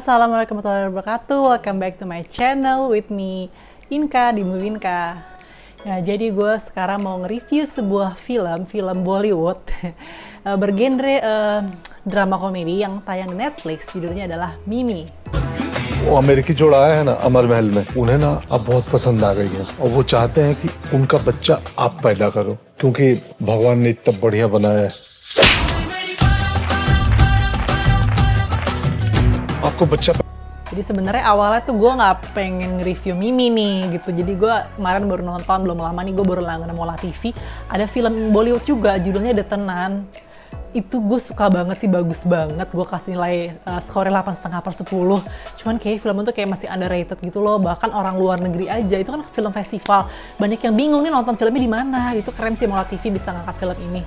Assalamualaikum warahmatullahi wabarakatuh. Welcome back to my channel with me Inka di Muinka. Ya, jadi gue sekarang mau nge-review sebuah film Bollywood bergenre drama komedi yang tayang di Netflix. Judulnya adalah Mimi. वो अमेरिकी जोड़ा आया है ना अमर महल में, उन्हें ना अब बहुत पसंद आ गई है और वो चाहते हैं कि उनका बच्चा आप पैदा करो क्योंकि भगवान ने इतना बढ़िया बनाया है। आपको बच्चा Jadi sebenarnya awalnya tuh gue nggak pengen review Mimi nih gitu. Jadi gue kemarin baru nonton, belum lama nih gue baru langganan Mola TV. Ada film Bollywood juga, judulnya The Tenan. Itu gue suka banget sih, bagus banget. Gue kasih nilai skor 8,5/10. Cuman kayak film itu kayak masih underrated gitu loh. Bahkan orang luar negeri aja, itu kan film festival. Banyak yang bingung nih nonton filmnya di mana. Itu keren sih Mola TV bisa ngangkat film ini.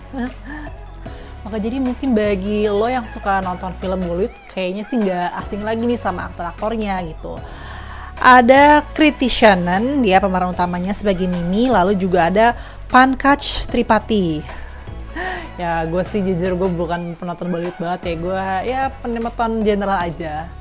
Maka jadi mungkin bagi lo yang suka nonton film Bollywood, kayaknya sih nggak asing lagi nih sama aktor-aktornya gitu. Ada Kriti Sanon, dia pemeran utamanya sebagai Mimi, lalu juga ada Pankaj Tripathi. Ya gue sih jujur gue bukan penonton Bollywood banget ya, gue ya penonton general aja.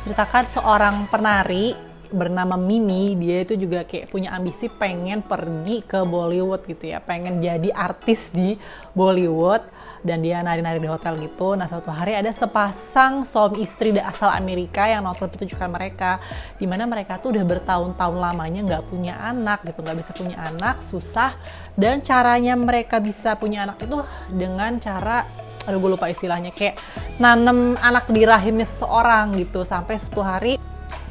Ceritakan seorang penari bernama Mimi, dia itu juga kayak punya ambisi pengen pergi ke Bollywood gitu ya, pengen jadi artis di Bollywood, dan dia nari-nari di hotel gitu. Nah suatu hari ada sepasang suami istri asal Amerika yang nonton pertunjukan mereka, dimana mereka tuh udah bertahun-tahun lamanya nggak punya anak gitu, nggak bisa punya anak, susah, dan caranya mereka bisa punya anak itu dengan cara, aduh gue lupa istilahnya, kayak nanem anak di rahimnya seseorang gitu. Sampai suatu hari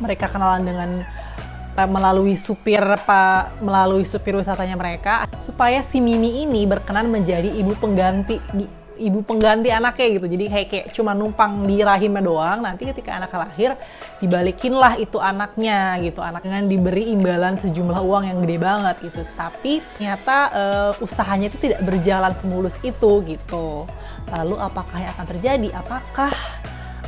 mereka kenalan dengan melalui supir wisatanya mereka, supaya si Mimi ini berkenan menjadi ibu pengganti anaknya gitu. Jadi kayak cuma numpang di rahimnya doang, nanti ketika anaknya lahir dibalikin lah itu anaknya gitu, anak dengan diberi imbalan sejumlah uang yang gede banget gitu. Tapi ternyata usahanya itu tidak berjalan semulus itu gitu. Lalu apakah yang akan terjadi? Apakah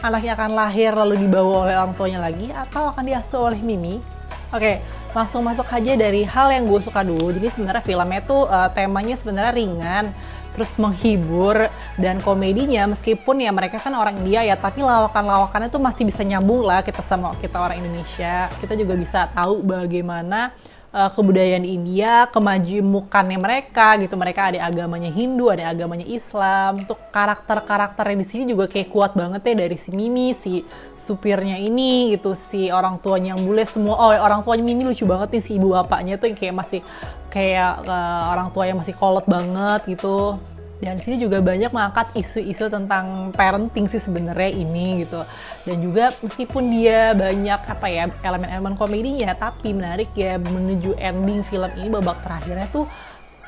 anaknya akan lahir lalu dibawa oleh orang tuanya lagi, atau akan diasuh oleh Mimi? Oke, langsung masuk aja dari hal yang gue suka dulu. Jadi sebenarnya filmnya tuh temanya sebenarnya ringan, terus menghibur, dan komedinya meskipun ya mereka kan orang India ya, tapi lawakan-lawakannya tuh masih bisa nyambung lah kita sama kita orang Indonesia. Kita juga bisa tahu bagaimana kebudayaan di India, kemajemukannya mereka gitu. Mereka ada agamanya Hindu, ada agamanya Islam. Untuk karakter-karakternya di sini juga kayak kuat banget ya, dari si Mimi, si supirnya ini gitu, si orang tuanya yang bule semua. Oh, orang tuanya Mimi lucu banget nih, si ibu bapaknya tuh yang kayak masih kayak orang tua yang masih kolot banget gitu. Dan sini juga banyak mengangkat isu-isu tentang parenting sih sebenarnya ini gitu. Dan juga meskipun dia banyak elemen-elemen komedinya, tapi menarik ya, menuju ending film ini babak terakhirnya tuh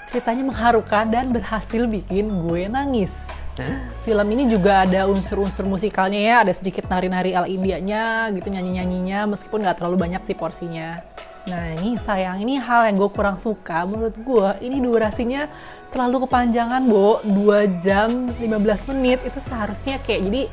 ceritanya mengharukan dan berhasil bikin gue nangis. Film ini juga ada unsur-unsur musikalnya ya, ada sedikit nari-nari ala Indianya gitu, nyanyi-nyanyinya, meskipun nggak terlalu banyak sih porsinya. Nah ini sayang, ini hal yang gue kurang suka. Menurut gue ini durasinya terlalu kepanjangan, 2 jam 15 menit. Itu seharusnya kayak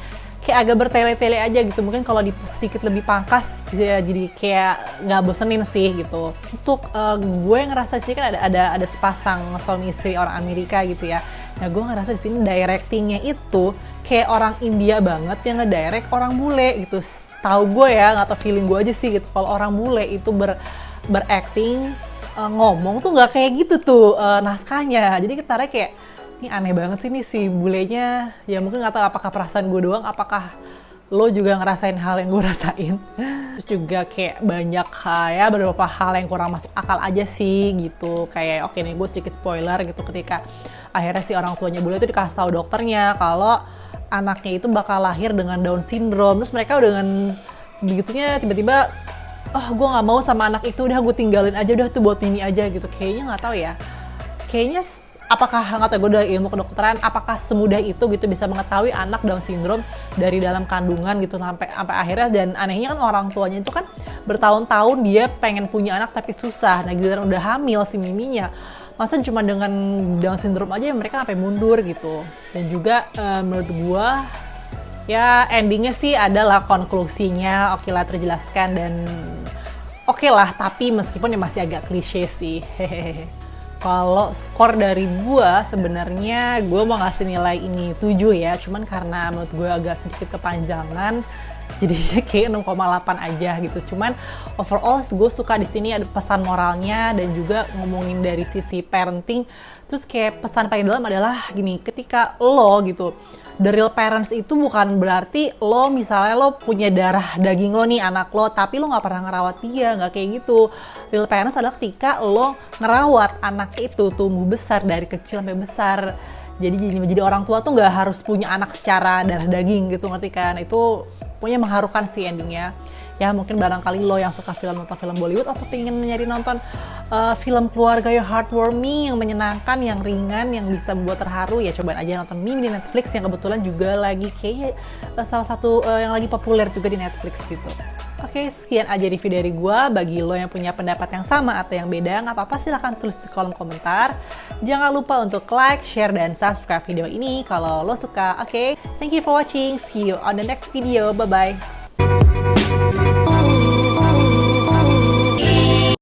agak bertele-tele aja gitu. Mungkin kalau sedikit lebih pangkas ya, jadi kayak nggak bosenin sih gitu. Untuk gue ngerasa sih kan ada sepasang suami istri orang Amerika gitu ya. Nah gue ngerasa di sini directingnya itu kayak orang India banget yang ngedirect orang bule gitu. Tahu gue ya, nggak tau feeling gue aja sih gitu. Kalau orang bule itu berakting, ngomong tuh nggak kayak gitu tuh naskahnya. Jadi ketarnya kayak, ini aneh banget sih nih si bulenya. Ya mungkin nggak tahu apakah perasaan gue doang, apakah lo juga ngerasain hal yang gue rasain. Terus juga kayak banyak ya beberapa hal yang kurang masuk akal aja sih gitu. Kayak oke nih gue sedikit spoiler gitu, ketika akhirnya si orang tuanya bule itu dikasih tahu dokternya kalau anaknya itu bakal lahir dengan Down syndrome. Terus mereka dengan sebegitunya tiba-tiba, oh gue nggak mau sama anak itu, udah gue tinggalin aja, udah tuh buat Mimi aja gitu. Kayaknya nggak tahu ya, kayaknya apakah nggak tahu, gue udah ilmu kedokteran, apakah semudah itu gitu bisa mengetahui anak Down syndrome dari dalam kandungan gitu sampai akhirnya. Dan anehnya kan orang tuanya itu kan bertahun-tahun dia pengen punya anak tapi susah. Nah giliran udah hamil si Miminya, masa cuma dengan Down syndrome aja mereka sampai mundur gitu. Dan juga menurut gue ya endingnya sih adalah konklusinya oke lah, terjelaskan dan oke lah, tapi meskipun ya masih agak klise sih. Kalau skor dari gue sebenarnya gue mau ngasih nilai ini 7 ya, cuman karena menurut gue agak sedikit kepanjangan jadi kayak 6,8 aja gitu. Cuman overall gue suka di sini ada pesan moralnya dan juga ngomongin dari sisi parenting. Terus kayak pesan paling dalam adalah gini, ketika lo gitu, the real parents itu bukan berarti lo misalnya lo punya darah daging lo nih anak lo, tapi lo nggak pernah ngerawat dia, nggak kayak gitu. Real parents adalah ketika lo ngerawat anak itu tumbuh besar dari kecil sampai besar. Jadi orang tua tuh nggak harus punya anak secara darah daging gitu, ngerti kan? Itu punya mengharukan sih endingnya. Ya mungkin barangkali lo yang suka nonton film Bollywood atau pengen nyari nonton film keluarga yang heartwarming, yang menyenangkan, yang ringan, yang bisa membuat terharu, ya cobain aja nonton Mimi di Netflix yang kebetulan juga lagi kayaknya salah satu yang lagi populer juga di Netflix gitu. Oke, sekian aja review dari gue. Bagi lo yang punya pendapat yang sama atau yang beda, nggak apa-apa, silahkan tulis di kolom komentar. Jangan lupa untuk like, share, dan subscribe video ini kalau lo suka. Oke, thank you for watching. See you on the next video. Bye-bye.